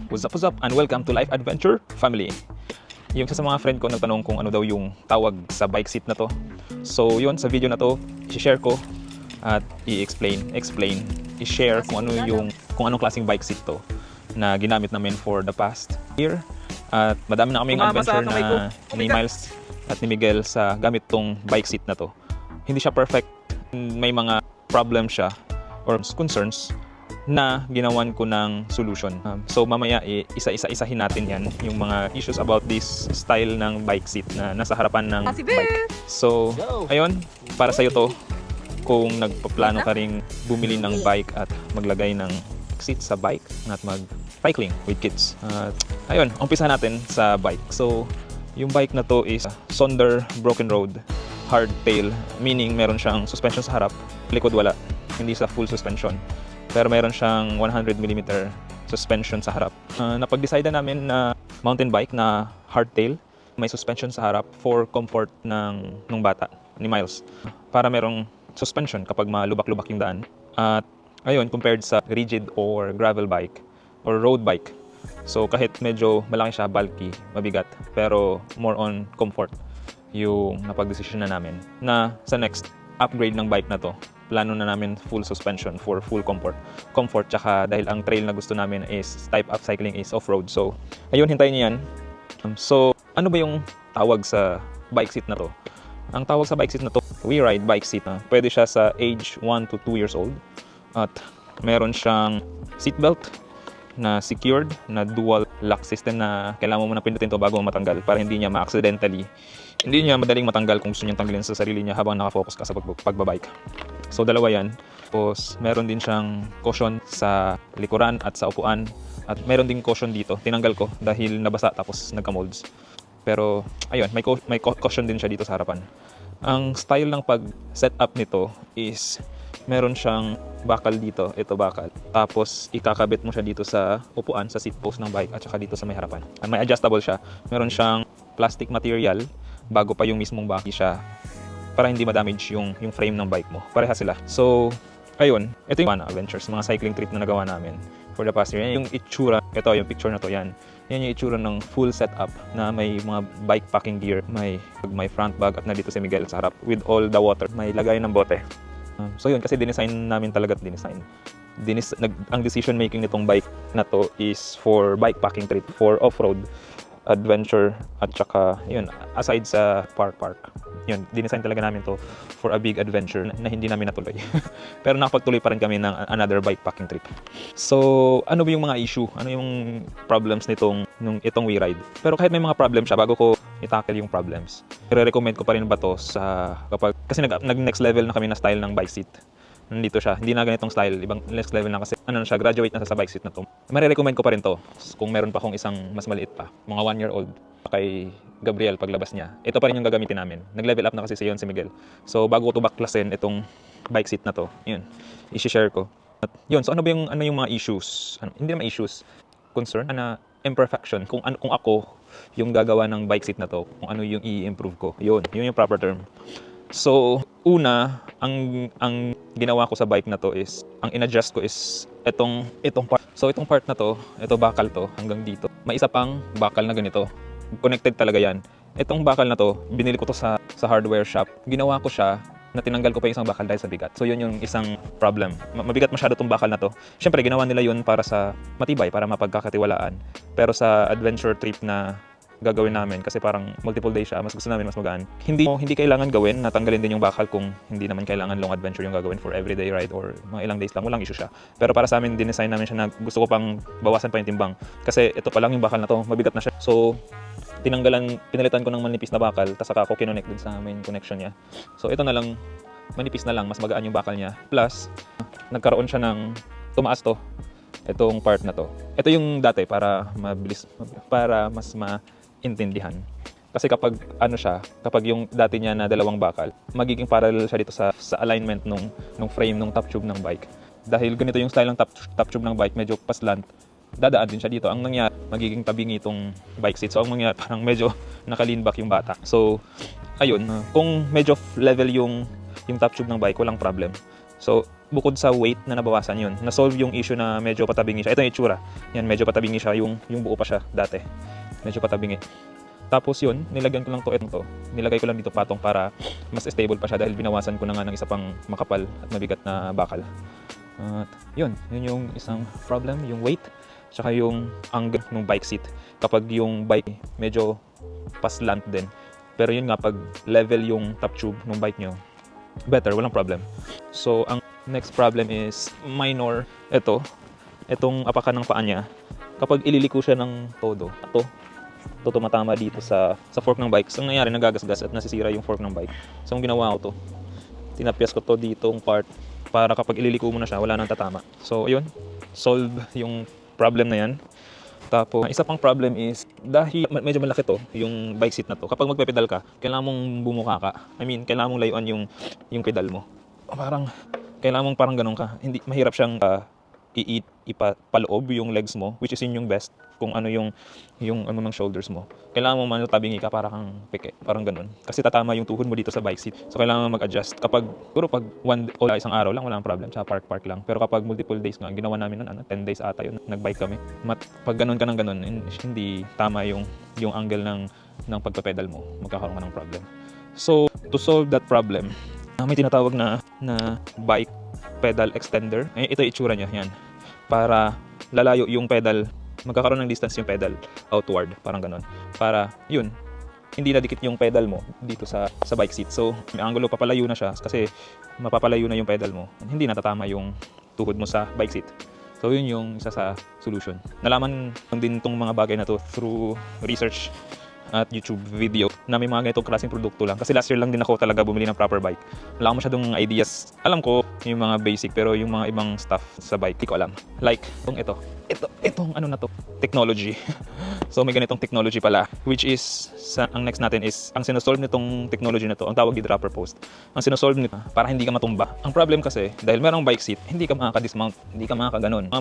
What's up, and welcome to Life Adventure Family. Yung isa sa mga friend ko nagtanong kung ano daw yung tawag sa bike seat na to. So yun, sa video na to, i-share ko at i-explain, i-share kung anong klaseng bike seat to na ginamit namin for the past year. At madami na kaming adventure na ni Miles at ni Miguel sa gamit tong bike seat na to. Hindi siya perfect, may mga problem siya or concerns na ginawan ko ng solution. So mamaya isa-isahin natin yan, yung mga issues about this style ng bike seat na nasa harapan ng bike. So ayun, para sa'yo to kung nagpaplano ka ring bumili ng bike at maglagay ng seat sa bike at mag-cycling with kids. Ayun, umpisa natin sa bike. So yung bike na to is Sonder Broken Road hardtail, meaning meron siyang suspension sa harap, likod wala, hindi sa full suspension. Pero meron siyang 100mm suspension sa harap. Napag-decide namin na mountain bike na hardtail, may suspension sa harap for comfort ng bata, ni Miles. Para merong suspension kapag malubak-lubak yung daan. At ayun, compared sa rigid or gravel bike or road bike. So kahit medyo malaki siya, bulky, mabigat, pero more on comfort yung napag-decision na namin. Na sa next upgrade ng bike na to, plano na namin full suspension for full comfort. Tsaka dahil ang trail na gusto namin is type of cycling is off-road. So, ayun, hintayin niyo yan. So, ano ba yung tawag sa bike seat na to? Ang tawag sa bike seat na to, WeRide bike seat. Pwede siya sa age 1 to 2 years old. At meron siyang seatbelt na secured, na dual lock system na kailangan mo muna pindutin to bago matanggal para hindi niya hindi niya madaling matanggal kung gusto niyang tanggalin sa sarili niya habang nakafocus ka sa pagbabike. So dalawa yan. Tapos meron din siyang cushion sa likuran at sa upuan. At meron din cushion dito. Tinanggal ko dahil nabasa tapos nagka-molds. Pero ayun, may cushion din siya dito sa harapan. Ang style ng pag-setup nito is meron siyang bakal dito, ito bakal. Tapos ikakabit mo siya dito sa upuan, sa seat post ng bike at saka dito sa may harapan. At may adjustable siya. Meron siyang plastic material bago pa yung mismong baki siya para hindi ma-damage yung frame ng bike mo. Pareha sila. So, ayun, ito yung adventures, mga cycling trip na nagawa namin for the past year. Yan yung itsura, ito yung picture na to, yan yung itsura ng full setup na may mga bike packing gear, may front bag at nandito si Miguel sa harap with all the water, may lagay ng bote. So yun, kasi dinesign namin talaga ang decision making nitong bike na to is for bike packing trip, for off-road adventure at saka yun, aside sa park. Yun, dinesign talaga namin to for a big adventure na hindi namin natuloy. Pero nakapagtuloy pa rin kami ng another bike packing trip. So, ano ba yung mga issue? Ano yung problems itong WeRide? Pero kahit may mga problem siya, bago ko i-tackle yung problems, i-recommend ko pa rin ba to kasi nag-next level na kami na style ng bike seat. Nandito siya, hindi na ganitong style, ibang next level na kasi ano na siya, graduate na sa bike seat na to. Marirecommend ko pa rin to kung meron pa akong isang mas maliit pa, mga 1-year-old, kay Gabriel paglabas niya. Ito pa rin yung gagamitin namin. Nag-level up na kasi si Miguel. So bago ko to baklasin itong bike seat na to, yun, i-share ko. At yun, so ano yung mga issues? Hindi naman issues, concern, imperfection. Kung ako yung gagawa ng bike seat na to, kung ano yung i-improve ko. Yun yung proper term. So, una, ang ginawa ko sa bike na to is, ang in-adjust ko is itong part. So, itong part na to, ito bakal to, hanggang dito. May isa pang bakal na ganito. Connected talaga yan. Itong bakal na to, binili ko to sa hardware shop. Ginawa ko siya na tinanggal ko pa yung isang bakal dahil sa bigat. So, yun yung isang problem. Mabigat masyado itong bakal na to. Siyempre, ginawa nila yun para sa matibay, para mapagkakatiwalaan. Pero sa adventure trip na gagawin namin, kasi parang multiple days siya, mas gusto namin mas magaan. Hindi kailangan gawin na tanggalin din yung bakal kung hindi naman kailangan long adventure yung gagawin for everyday ride or mga ilang days lang, walang issue siya. Pero para sa amin, dinesign namin siya na gusto ko pang bawasan pa yung timbang. Kasi ito pa lang yung bakal na to, mabigat na siya. So, pinalitan ko ng manipis na bakal, tapos saka ako kinonect din sa main connection niya. So, ito na lang, manipis na lang, mas magaan yung bakal niya. Plus, nagkaroon siya ng tumaas to, itong part na to. Ito yung dati para mas intindihan. Kasi kapag yung dati niya na dalawang bakal, magiging parallel siya dito sa alignment nung frame nung top tube ng bike. Dahil ganito yung style ng top tube ng bike, medyo paslant, dadaan din siya dito. Ang nangyari, magiging tabingi itong bike seat. So ang nangyari, parang medyo naka-lean back yung bata. So ayun, kung medyo level yung top tube ng bike, walang problem. So bukod sa weight na nabawasan yun, na-solve yung issue na medyo patabingi siya. Ito yung itsura. Yan, medyo patabingi siya. Yung buo pa siya dati. Medyo patabingi. Tapos yun, nilagyan ko lang to. Nilagay ko lang dito patong para mas stable pa siya dahil binawasan ko na nga ng isa pang makapal at mabigat na bakal. At yun yung isang problem, yung weight. Tsaka yung angle ng bike seat. Kapag yung bike medyo paslant din. Pero yun nga, pag level yung top tube ng bike nyo, better, walang problem. So, ang next problem is minor. Itong apakan ng paa niya. Kapag ililiko siya ng todo, ito tumatama dito sa fork ng bike. So, ang nangyari, nagagasgas at nasisira yung fork ng bike. So, ang ginawa ko to, tinapyas ko to ditong part para kapag ililiko mo na siya, wala nang tatama. So, ayun, solve yung problem na yan. Tapos, isa pang problem is, dahil medyo malaki to, yung bike seat na to, kapag magpe-pedal ka, kailangan mong bumuka ka. Kailangan mong layuan yung pedal mo. Kailangan mong parang ganun ka. Hindi, mahirap siyang ipaloob yung legs mo, which is yun yung best, kung ano yung ano ng shoulders mo. Kailangan mo manatabingi ka para kang peke, parang ganun. Kasi tatama yung tuhod mo dito sa bike seat. So, kailangan mo mag-adjust. Pag isang araw lang, walang problem. Tsaka park lang. Pero kapag multiple days nga, ginawa namin nun, 10 days ata yun, nagbike kami. Pag ganun ka ng ganun, hindi tama yung angle ng pagpapedal mo. Magkakaroon ka ng problem. So, to solve that problem, may tinatawag na bike pedal extender. Ito yung itsura niya, yan. Para lalayo yung pedal, magkakaroon ng distance yung pedal outward, parang ganun. Para, yun, hindi nadikit yung pedal mo dito sa bike seat. So, may angulo, papalayo na siya kasi mapapalayo na yung pedal mo. Hindi natatama yung tuhod mo sa bike seat. So, yun yung isa sa solution. Nalaman din itong mga bagay na to through research at YouTube video na may mga ganitong klaseng produkto lang. Kasi last year lang din ako talaga bumili ng proper bike. Wala akong masyadong ideas. Alam ko yung mga basic, pero yung mga ibang stuff sa bike, di ko alam. Like, itong ano na to, technology. So may ganitong technology pala, which is, ang next natin is, ang sinosolve nitong technology na to, ang tawag di dropper post. Ang sinosolve nito, para hindi ka matumba. Ang problem kasi, dahil merong bike seat, hindi ka makaka-dismount, hindi ka makaka-ganon.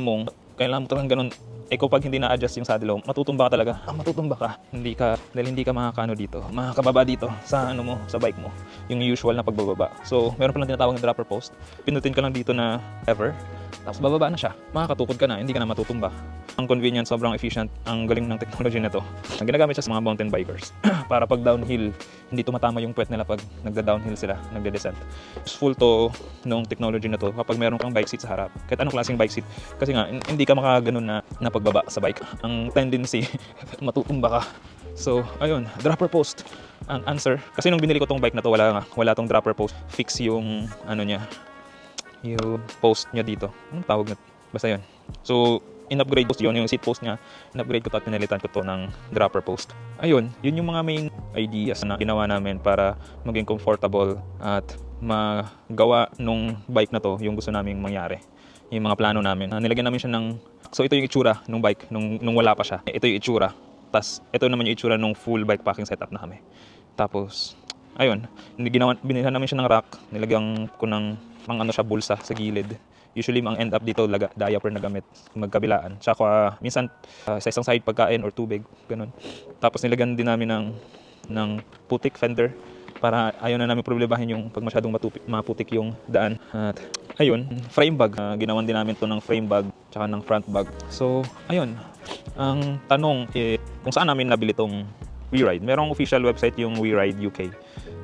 Kailangan mo talagang ganon. Kapag hindi na-adjust yung saddle mo, matutumba ka talaga. Matutumba ka. Dahil hindi ka makakaano dito, makakababa dito sa sa bike mo. Yung usual na pagbababa. So, meron palang tinatawag na dropper post. Pinutin ka lang dito na lever, tapos bababa na siya. Makakatukod ka na, hindi ka na matutumba. Ang convenient, sobrang efficient, ang galing ng technology na to. Ang ginagamit siya sa mga mountain bikers. Para pag downhill, hindi tumatama yung puwet nila pag nagda-downhill sila, nagde-descent. Useful to nung technology na to kapag meron kang bike seat sa harap. Kahit anong klaseng bike seat. Kasi nga, hindi ka makaganon na pagbaba sa bike. Ang tendency, matutumba ka. So, ayun, dropper post ang answer. Kasi nung binili ko tong bike na to, wala tong dropper post. Fix yung yung post niya dito. Anong tawag na? Basta yun. So, in-upgrade post yun, yung seat post niya. In-upgrade ko to at pinalitan ko to ng dropper post. Ayun, yun yung mga main ideas na ginawa namin para maging comfortable at magawa nung bike na to yung gusto naming mangyari. Yung mga plano namin. Nilagyan namin siya so ito yung itsura nung bike nung wala pa siya. Ito yung itsura. Tas ito naman yung itsura nung full bike packing setup na kami. Tapos ayun, binilhan namin siya ng rack. Nilagyan ko ng siya bulsa sa gilid. Usually ang end up dito diaper na gamit magkabilaan. Tsaka minsan sa isang side pagkain or tubig, ganun. Tapos nilagyan din namin ng putik fender para ayaw na namin problemahin yung pag masyadong maputik yung daan. At ayun, frame bag. Ginawan din namin to ng frame bag tsaka ng front bag. So, ayun. Ang tanong kung saan namin nabili tong WeRide. Merong official website yung WeRide UK.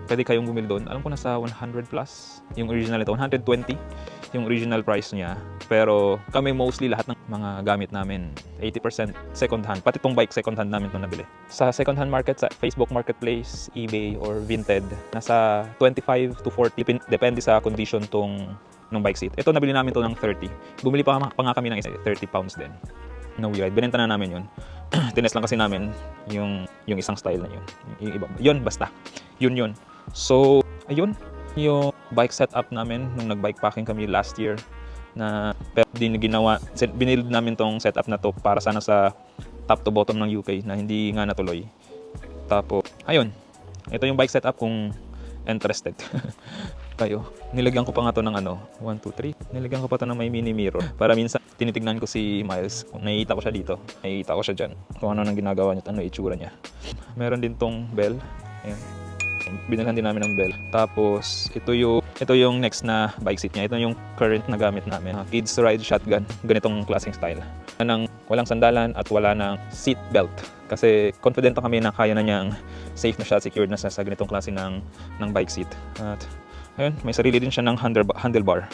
Pwede kayong bumili doon. Alam ko nasa 100 plus yung original ito. 120 yung original price niya. Pero kami mostly lahat ng mga gamit namin 80% second hand. Pati tong bike second hand namin itong nabili. Sa second hand market, sa Facebook Marketplace, eBay or Vinted, nasa 25 to 40 depende sa condition ng bike seat. Ito nabili namin to ng 30. Bumili pa nga kami ng 30 pounds din. No WeRide. Binenta na namin yun. Tinest lang kasi namin yung isang style na yun. Yung iba. Yun basta. Yun. So, ayun. Yung bike setup namin nung nag-bike packing kami last year na pero binild namin tong setup na to para sana sa top to bottom ng UK na hindi nga natuloy. Tapos, ayun. Ito yung bike setup kung interested kayo. Nilagyan ko pa nga to ng 1, 2, 3. Nilagyan ko pa to ng may mini mirror. Para minsan, tinitignan ko si Miles. Kung nakikita ko siya dito. Nakikita ko siya dyan. Kung ano nang ginagawa niya at ano itsura niya. Meron din tong bell. Ayan. Binilhan din namin ng bell. Tapos ito yung next na bike seat niya. Ito yung current na gamit namin. Kids Ride Shotgun. Ganitong klaseng style. Walang sandalan at wala ng seat belt. Kasi confident kami na kaya na niyang safe na siya, secured na siya sa ganitong klase ng bike seat. At ayun, may sarili din siya ng handlebar.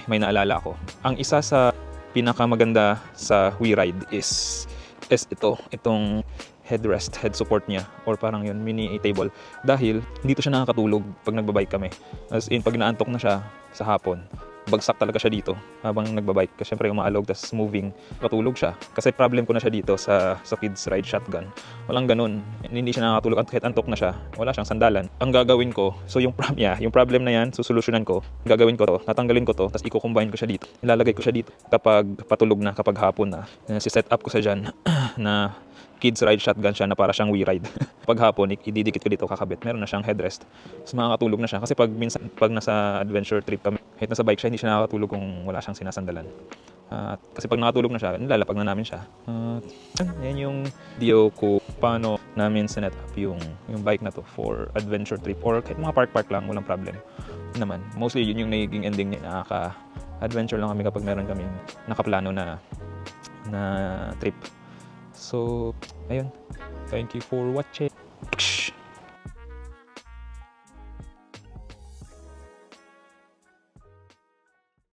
May naalala ako. Ang isa sa pinakamaganda sa WeRide is itong headrest, head support niya, or parang yun, mini table. Dahil dito siya nakakatulog pag nagbabike kami. As in, pag naantok na siya sa hapon, bagsak talaga siya dito habang nagbabike. Kasi syempre umaalog, tas moving, katulog siya. Kasi problem ko na siya dito sa Kids Ride Shotgun. Walang ganun. Hindi siya nakakatulog kahit antok na siya. Wala siyang sandalan. Ang gagawin ko, so yung problem na yan, susolusyonan ko, gagawin ko to, tatanggalin ko to, tas i-combine ko siya dito. Ilalagay ko siya dito kapag patulog na, kapag hapon na. Si-set up ko sa dyan na Kids Ride Shotgun siya na para siyang WeRide. Pag hapon, ididikit ko dito kakabit. Meron na siyang headrest. So makakatulog na siya. Kasi pag nasa adventure trip kami, kahit nasa bike siya, hindi siya nakakatulog kung wala siyang sinasandalan. Kasi pag nakatulog na siya, nilalapag na namin siya. Yan yung video ko paano namin sinet up yung bike na to for adventure trip. Or kahit mga park lang, walang problem naman. Mostly yun yung nagiging ending niya. Nakaka-adventure lang kami kapag meron kaming nakaplano na trip. So, ayun. Thank you for watching.